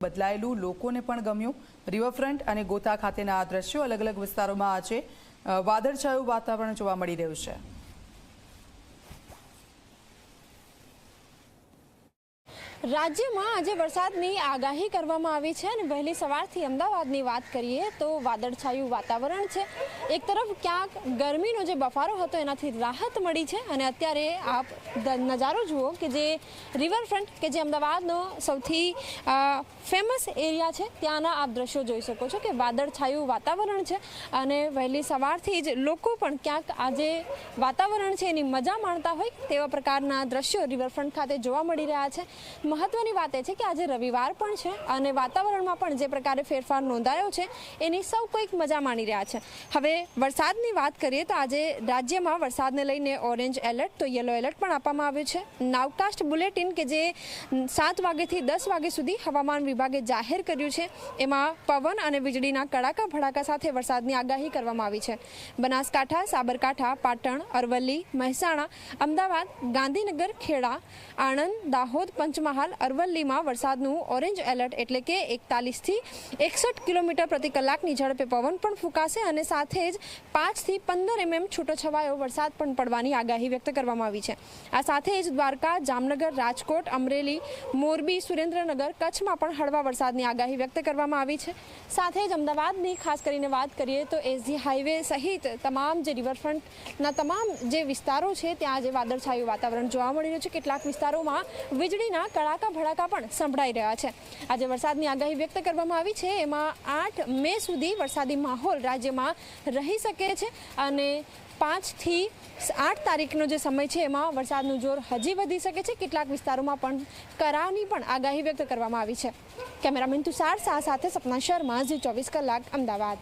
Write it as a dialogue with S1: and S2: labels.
S1: બદલાયેલું લોકોને પણ ગમ્યું। રિવરફ્રન્ટ અને ગોતા ખાતેના આ દ્રશ્યો અલગ અલગ વિસ્તારોમાં આજે વાદળછાયું વાતાવરણ જોવા મળી રહ્યું છે।
S2: રાજ્યમાં આજે વરસાદની આગાહી કરવામાં આવી છે અને વહેલી સવારથી અમદાવાદની વાત કરીએ તો વાદળછાયું વાતાવરણ છે। એક તરફ ક્યાંક ગરમીનો જે બફારો હતો એનાથી રાહત મળી છે અને અત્યારે આપ નજારો જુઓ કે જે રિવરફ્રન્ટ કે જે અમદાવાદનો સૌથી ફેમસ એરિયા છે ત્યાંના આપ દ્રશ્યો જોઈ શકો છો કે વાદળછાયું વાતાવરણ છે અને વહેલી સવારથી જ લોકો પણ ક્યાંક આજે વાતાવરણ છે એની મજા માણતા હોય તેવા પ્રકારના દ્રશ્યો રિવરફ્રન્ટ ખાતે જોવા મળી રહ્યા છે। મહત્વની વાત એ છે કે આજે રવિવાર પણ છે અને વાતાવરણમાં પણ જે પ્રકારે ફેરફાર નોંધાયો છે એની સૌ કોઈક મજા માણી રહ્યા છે। હવે વરસાદની વાત કરીએ તો આજે રાજ્યમાં વરસાદને લઈને ઓરેન્જ એલર્ટ તો યલો એલર્ટ પણ આપવામાં આવ્યું છે। નાવકાસ્ટ બુલેટિન કે જે 7 વાગ્યાથી 10 વાગ્યા સુધી હવામાન વિભાગે જાહેર કર્યું છે એમાં પવન અને વીજળીના કડાકા ભડાકા સાથે વરસાદની આગાહી કરવામાં આવી છે। બનાસકાંઠા, સાબરકાંઠા, પાટણ, અરવલ્લી, મહેસાણા, અમદાવાદ, ગાંધીનગર, ખેડા, આણંદ, દાહોદ, પંચમહાલ, અરવલ્લીમાં વરસાદનું ઓરેન્જ એલર્ટ એટલે કે 41 થી 61 કિલોમીટર પ્રતિ કલાકની ઝડપે પવન પણ ફૂંકાશે અને સાથે જ 5 થી 15 mm છૂટોછવાયો વરસાદ પણ પડવાની આગાહી વ્યક્ત કરવામાં આવી છે। આ સાથે જ દ્વારકા, જામનગર, રાજકોટ, અમરેલી, મોરબી, સુરેન્દ્રનગર, કચ્છમાં પણ હળવા વરસાદની આગાહી વ્યક્ત કરવામાં આવી છે। સાથે જ અમદાવાદની ખાસ કરીને વાત કરીએ તો એસજી હાઈવે સહિત તમામ જે રિવરફ્રન્ટના તમામ જે વિસ્તારો છે ત્યાં આજે વાદળછાયું વાતાવરણ જોવા મળી રહ્યું છે। કેટલાક વિસ્તારોમાં વીજળીના કડાકા ભડાકા પણ સંભળાઈ રહ્યા છે। આજે વરસાદની આગાહી વ્યક્ત કરવામાં આવી છે એમાં 8 મે સુધી વરસાદી માહોલ રાજ્યમાં રહી શકે છે અને 5 થી 8 તારીખનો જે સમય છે એમાં વરસાદનું જોર હજી વધી શકે છે। કેટલાક વિસ્તારોમાં પણ કરાની પણ આગાહી વ્યક્ત કરવામાં આવી છે। કેમેરામેન તુષાર શાહ સાથે સપના શર્મા, ઝી 24 કલાક, અમદાવાદ।